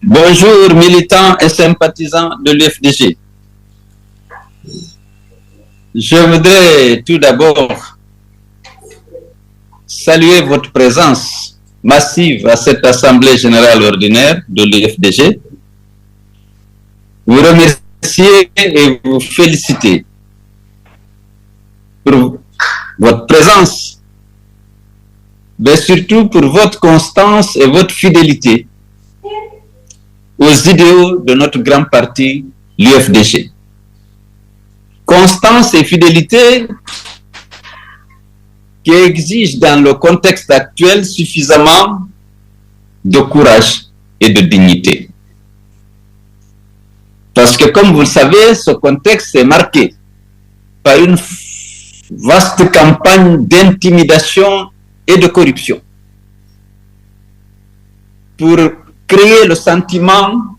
Bonjour militants et sympathisants de l'UFDG. Je voudrais tout d'abord saluer votre présence massive à cette Assemblée générale ordinaire de l'UFDG, vous remercier et vous féliciter pour votre présence, mais surtout pour votre constance et votre fidélité aux idéaux de notre grand parti, l'UFDG. Constance et fidélité qui exigent dans le contexte actuel suffisamment de courage et de dignité. Parce que, comme vous le savez, ce contexte est marqué par une vaste campagne d'intimidation et de corruption pour créer le sentiment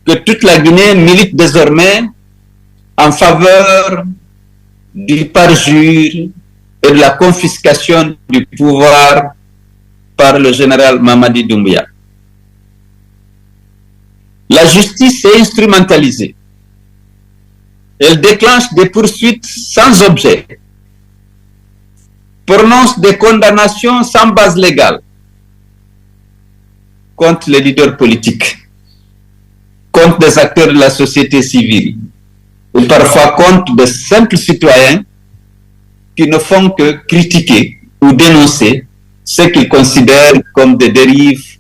que toute la Guinée milite désormais en faveur du parjure et de la confiscation du pouvoir par le général Mamadi Doumbouya. La justice est instrumentalisée. Elle déclenche des poursuites sans objet, prononce des condamnations sans base légale contre les leaders politiques, contre des acteurs de la société civile, ou parfois contre de simples citoyens qui ne font que critiquer ou dénoncer ce qu'ils considèrent comme des dérives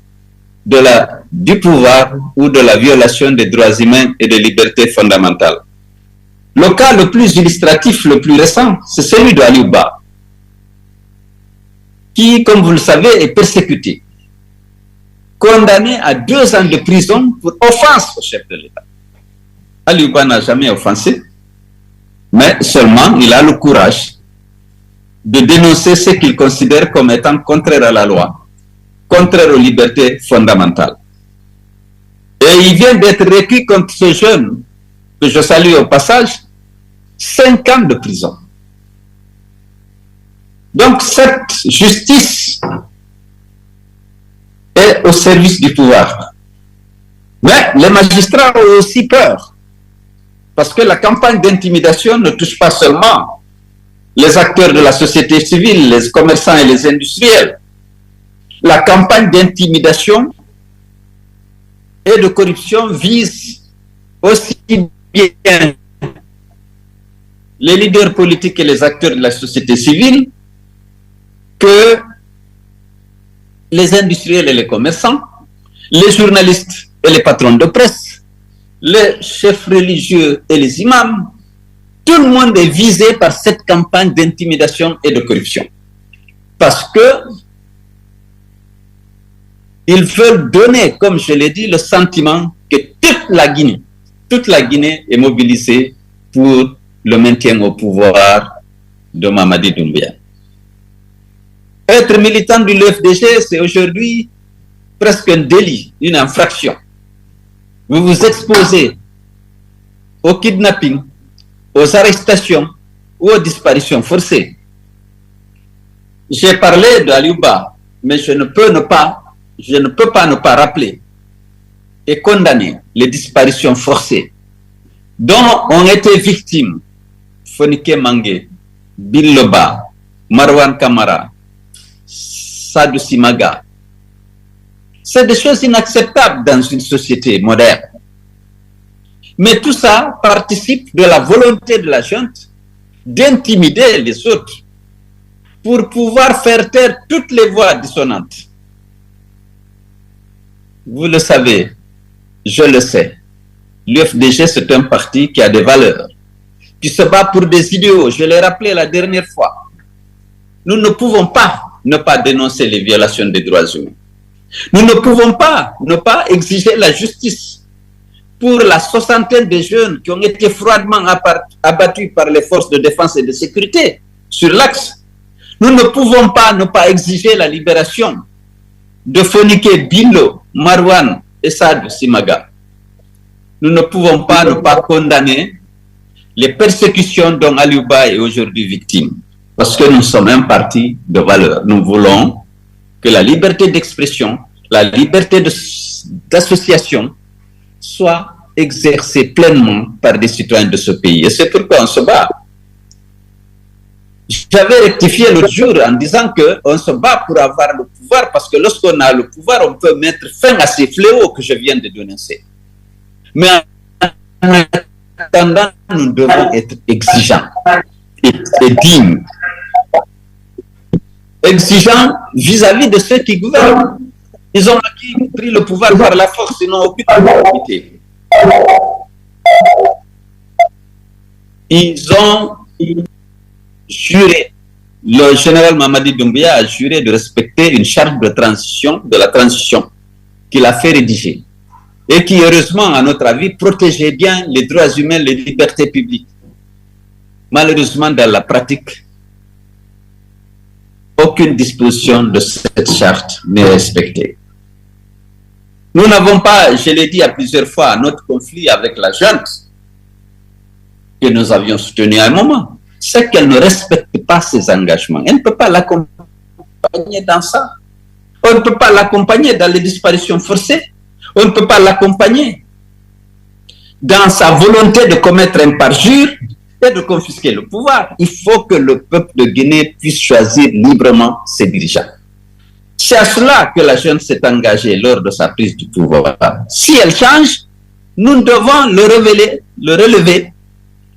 du pouvoir ou de la violation des droits humains et des libertés fondamentales. Le cas le plus illustratif, le plus récent, c'est celui de Aliouba, qui, comme vous le savez, est persécuté, condamné à 2 ans de prison pour offense au chef de l'État. Aliouba n'a jamais offensé, mais seulement il a le courage de dénoncer ce qu'il considère comme étant contraire à la loi, contraire aux libertés fondamentales. Et il vient d'être requis contre ce jeune, que je salue au passage, 5 ans de prison. Donc cette justice est au service du pouvoir. Mais les magistrats ont aussi peur, parce que la campagne d'intimidation ne touche pas seulement les acteurs de la société civile, les commerçants et les industriels. La campagne d'intimidation et de corruption vise aussi bien les leaders politiques et les acteurs de la société civile que les industriels et les commerçants, les journalistes et les patrons de presse, les chefs religieux et les imams. Tout le monde est visé par cette campagne d'intimidation et de corruption. Parce que ils veulent donner, comme je l'ai dit, le sentiment que toute la Guinée est mobilisée pour le maintien au pouvoir de Mamadi Doumbouya. Être militant de l'UFDG, c'est aujourd'hui presque un délit, une infraction. Vous vous exposez au kidnapping, aux arrestations ou aux disparitions forcées. J'ai parlé d'Aliouba, mais je ne peux pas ne pas rappeler et condamner les disparitions forcées dont ont été victimes Fonike Mangé, Billoba, Marwan Kamara, Sadou Simaga. C'est des choses inacceptables dans une société moderne. Mais tout ça participe de la volonté de la junte d'intimider les autres pour pouvoir faire taire toutes les voix dissonantes. Vous le savez, je le sais, l'UFDG c'est un parti qui a des valeurs, qui se bat pour des idéaux, je l'ai rappelé la dernière fois. Nous ne pouvons pas ne pas dénoncer les violations des droits humains. Nous ne pouvons pas ne pas exiger la justice pour la 60aine de jeunes qui ont été froidement abattus par les forces de défense et de sécurité sur l'axe. Nous ne pouvons pas ne pas exiger la libération de Fonike Billo, Marwan et Sadou Simaga. Nous ne pouvons pas ne pas condamner les persécutions dont Aliouba est aujourd'hui victime. Parce que nous sommes un parti de valeurs. Nous voulons que la liberté d'expression, la liberté d'association soit exercée pleinement par des citoyens de ce pays. Et c'est pourquoi on se bat. J'avais rectifié l'autre jour en disant qu'on se bat pour avoir le pouvoir, parce que lorsqu'on a le pouvoir, on peut mettre fin à ces fléaux que je viens de dénoncer. Mais en attendant, nous devons être exigeants et dignes. Exigeants vis-à-vis de ceux qui gouvernent. Ils ont pris le pouvoir par la force, ils n'ont aucune autorité. Ils ont juré, le général Mamadi Doumbouya a juré de respecter une charte de la transition qu'il a fait rédiger et qui, heureusement, à notre avis, protégeait bien les droits humains, les libertés publiques. Malheureusement, dans la pratique, aucune disposition de cette charte n'est respectée. Nous n'avons pas, je l'ai dit à plusieurs fois, notre conflit avec la junte que nous avions soutenu à un moment, c'est qu'elle ne respecte pas ses engagements. Elle ne peut pas l'accompagner dans ça. On ne peut pas l'accompagner dans les disparitions forcées. On ne peut pas l'accompagner dans sa volonté de commettre un parjure et de confisquer le pouvoir. Il faut que le peuple de Guinée puisse choisir librement ses dirigeants. C'est à cela que la jeune s'est engagée lors de sa prise du pouvoir. Si elle change, nous devons le relever,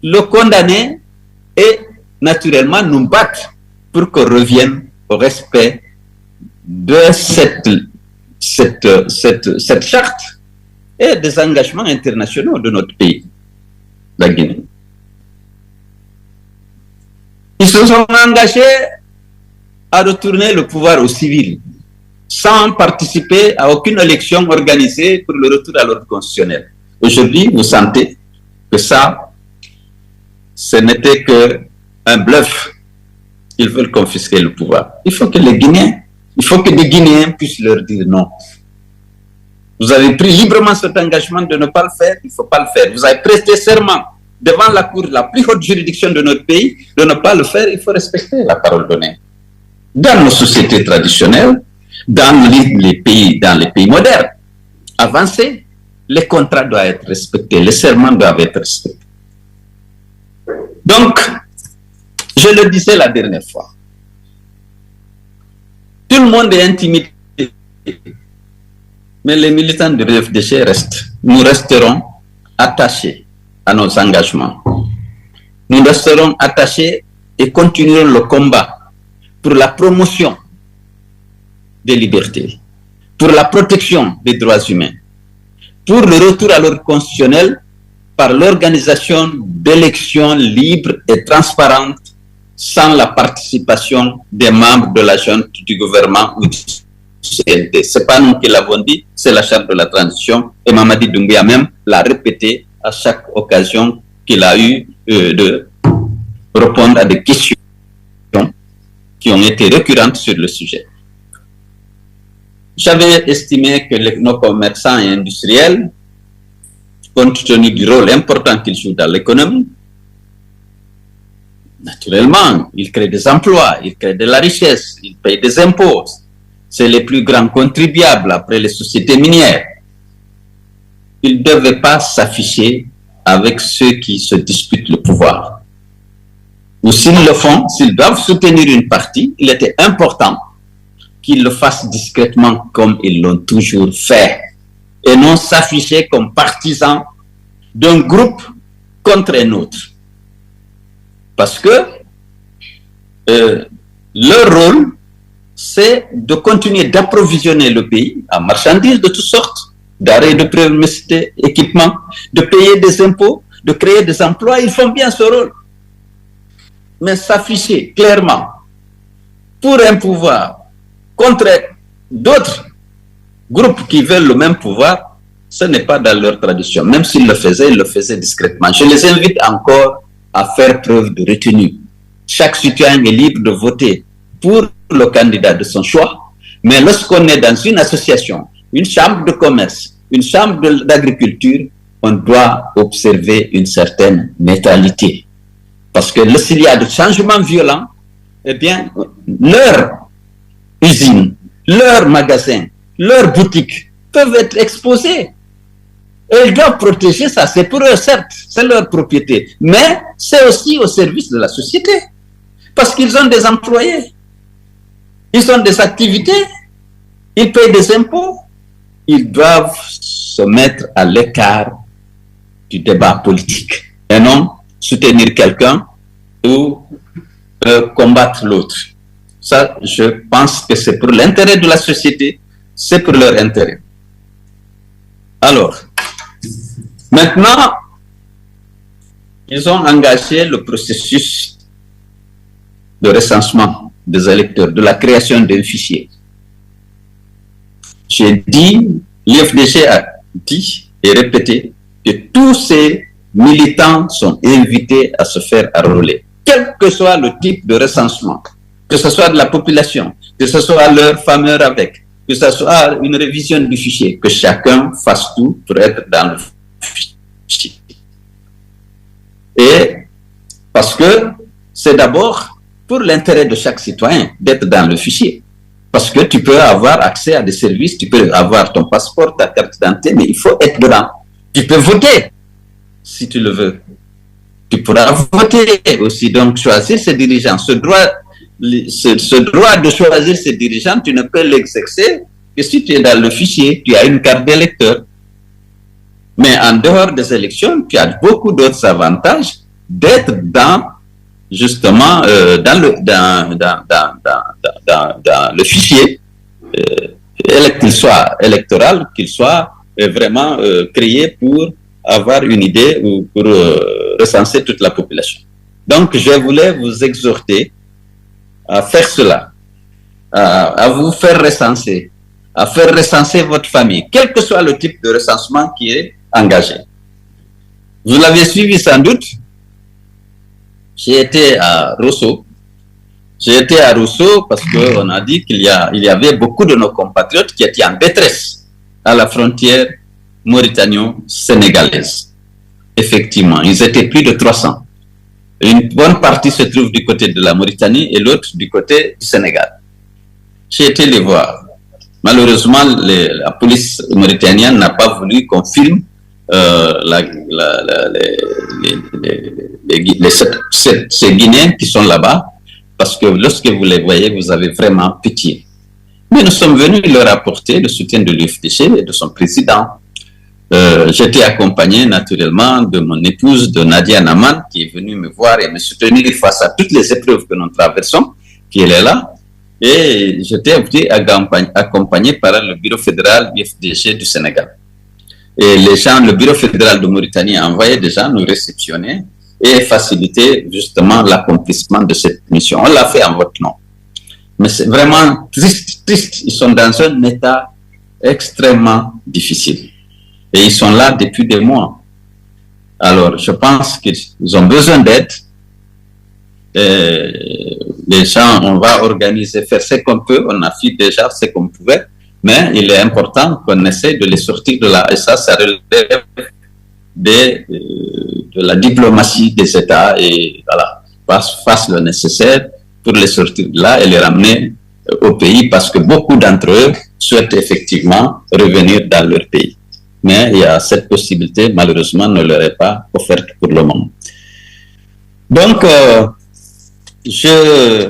le condamner et naturellement nous battre pour qu'on revienne au respect de cette charte et des engagements internationaux de notre pays, la Guinée. Ils se sont engagés à retourner le pouvoir aux civils sans participer à aucune élection organisée pour le retour à l'ordre constitutionnel. Aujourd'hui, vous sentez que ça, ce n'était qu'un bluff. Ils veulent confisquer le pouvoir. Il faut que les Guinéens puissent leur dire non. Vous avez pris librement cet engagement de ne pas le faire, il ne faut pas le faire. Vous avez prêté serment devant la cour, la plus haute juridiction de notre pays, de ne pas le faire, il faut respecter la parole donnée. Dans nos sociétés traditionnelles, dans les pays modernes, avancés, les contrats doivent être respectés, les serments doivent être respectés. Donc, je le disais la dernière fois, tout le monde est intimidé, mais les militants du RFDC restent. Nous resterons attachés à nos engagements. Nous resterons attachés et continuerons le combat pour la promotion des libertés, pour la protection des droits humains, pour le retour à l'ordre constitutionnel par l'organisation d'élections libres et transparentes sans la participation des membres de la junte du gouvernement ou du CNT. Ce n'est pas nous qui l'avons dit, c'est la charte de la transition et Mamadi Doumbouya même l'a répété à chaque occasion qu'il a eu de répondre à des questions qui ont été récurrentes sur le sujet. J'avais estimé que nos commerçants et industriels, compte tenu du rôle important qu'ils jouent dans l'économie, naturellement, ils créent des emplois, ils créent de la richesse, ils payent des impôts. C'est les plus grands contribuables après les sociétés minières. Ils ne devaient pas s'afficher avec ceux qui se disputent le pouvoir. Ou s'ils le font, s'ils doivent soutenir une partie, il était important qu'ils le fassent discrètement comme ils l'ont toujours fait et non s'afficher comme partisans d'un groupe contre un autre. Parce que leur rôle, c'est de continuer d'approvisionner le pays en marchandises de toutes sortes, d'arrêt de prémesité, équipement, de payer des impôts, de créer des emplois. Ils font bien ce rôle. Mais s'afficher clairement pour un pouvoir contre d'autres groupes qui veulent le même pouvoir, ce n'est pas dans leur tradition. Même s'ils le faisaient, ils le faisaient discrètement. Je les invite encore à faire preuve de retenue. Chaque citoyen est libre de voter pour le candidat de son choix, mais lorsqu'on est dans une association, une chambre de commerce, une chambre d'agriculture, on doit observer une certaine neutralité. Parce que s'il y a des changements violents, eh bien, leur usine, leur magasin, leur boutique peuvent être exposés. Et ils doivent protéger ça. C'est pour eux, certes, c'est leur propriété. Mais c'est aussi au service de la société. Parce qu'ils ont des employés. Ils ont des activités. Ils payent des impôts. Ils doivent se mettre à l'écart du débat politique. Et non soutenir quelqu'un ou combattre l'autre. Ça, je pense que c'est pour l'intérêt de la société. C'est pour leur intérêt. Alors, maintenant, ils ont engagé le processus de recensement des électeurs, de la création d'un fichier. J'ai dit, l'IFDG a dit et répété que tous ces militants sont invités à se faire enrôler, quel que soit le type de recensement, que ce soit de la population, que ce soit leur fameux avec, que ce soit une révision du fichier, que chacun fasse tout pour être dans le fichier. Et parce que c'est d'abord pour l'intérêt de chaque citoyen d'être dans le fichier. Parce que tu peux avoir accès à des services, tu peux avoir ton passeport, ta carte d'identité, mais il faut être dedans. Tu peux voter, si tu le veux. Tu pourras voter aussi, donc choisir ses dirigeants. Ce droit de choisir ses dirigeants, tu ne peux l'exercer que si tu es dans le fichier, tu as une carte d'électeur. Mais en dehors des élections, tu as beaucoup d'autres avantages d'être dans, justement, dans le fichier, qu'il soit électoral, qu'il soit vraiment créé pour avoir une idée ou pour recenser toute la population. Donc, je voulais vous exhorter à faire cela, à vous faire recenser, à faire recenser votre famille, quel que soit le type de recensement qui est engagé. Vous l'avez suivi sans doute. J'ai été à Rosso. J'ai été à Rosso parce qu'on a dit qu'il y avait beaucoup de nos compatriotes qui étaient en détresse à la frontière mauritano-sénégalaise. Effectivement, ils étaient plus de 300. Une bonne partie se trouve du côté de la Mauritanie et l'autre du côté du Sénégal. J'ai été les voir. Malheureusement, la police mauritanienne n'a pas voulu qu'on filme ces Guinéens qui sont là-bas, parce que lorsque vous les voyez, vous avez vraiment pitié. Mais nous sommes venus leur apporter le soutien de l'UFDG et de son président. J'étais accompagné naturellement de mon épouse, de Nadia Naman, qui est venue me voir et me soutenir face à toutes les épreuves que nous traversons, qui est là. Et j'étais accompagné par le bureau fédéral UFDG du Sénégal. Et le bureau fédéral de Mauritanie a envoyé des gens nous réceptionner et faciliter justement l'accomplissement de cette mission. On l'a fait en votre nom. Mais c'est vraiment triste. Ils sont dans un état extrêmement difficile. Et ils sont là depuis des mois. Alors, je pense qu'ils ont besoin d'aide. Les gens, on va organiser, faire ce qu'on peut. On a fait déjà ce qu'on pouvait. Mais il est important qu'on essaie de les sortir de là. Et ça relève de la diplomatie des États. Et voilà, fasse le nécessaire pour les sortir de là et les ramener au pays. Parce que beaucoup d'entre eux souhaitent effectivement revenir dans leur pays. Mais il y a cette possibilité, malheureusement, ne leur est pas offerte pour le moment. Donc, je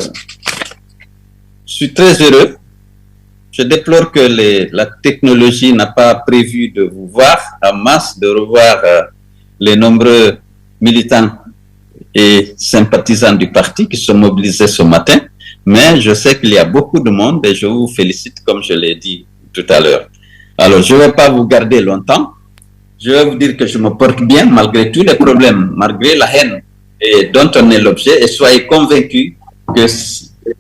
suis très heureux. Je déplore que la technologie n'a pas prévu de vous voir en masse, de revoir les nombreux militants et sympathisants du parti qui sont mobilisés ce matin. Mais je sais qu'il y a beaucoup de monde et je vous félicite, comme je l'ai dit tout à l'heure. Alors, je ne vais pas vous garder longtemps. Je vais vous dire que je me porte bien malgré tous les problèmes, malgré la haine dont on est l'objet, et soyez convaincus que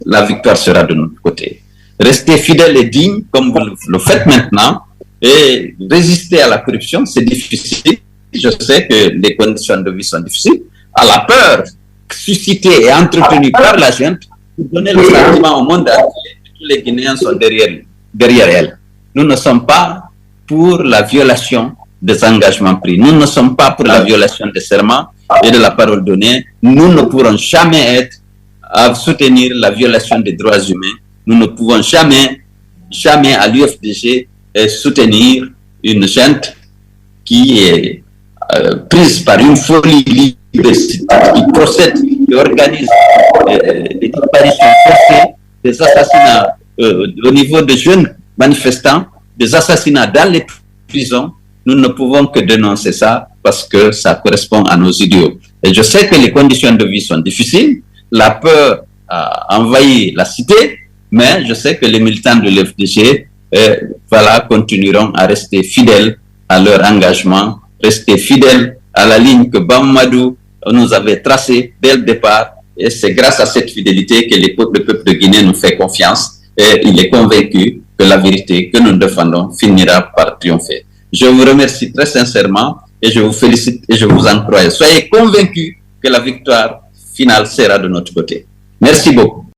la victoire sera de notre côté. Restez fidèles et dignes comme vous le faites maintenant, et résister à la corruption, c'est difficile. Je sais que les conditions de vie sont difficiles. À la peur suscitée et entretenue par la junte, pour donner le sentiment au monde entier que tous les Guinéens sont derrière elle. Nous ne sommes pas pour la violation des engagements pris. Nous ne sommes pas pour la violation des serments et de la parole donnée. Nous ne pourrons jamais être à soutenir la violation des droits humains. Nous ne pouvons jamais à l'UFDG et soutenir une junte qui est prise par une folie libéricide, qui procède, qui organise des disparitions forcées, des assassinats au niveau de jeunes manifestants, des assassinats dans les prisons. Nous ne pouvons que dénoncer ça parce que ça correspond à nos idéaux. Et je sais que les conditions de vie sont difficiles, la peur a envahi la cité, mais je sais que les militants de l'FDG continueront à rester fidèles à leur engagement, rester fidèles à la ligne que Bammadou nous avait tracée dès le départ. Et c'est grâce à cette fidélité que le peuple de Guinée nous fait confiance et il est convaincu que la vérité que nous défendons finira par triompher. Je vous remercie très sincèrement et je vous félicite et je vous encourage. Soyez convaincus que la victoire finale sera de notre côté. Merci beaucoup.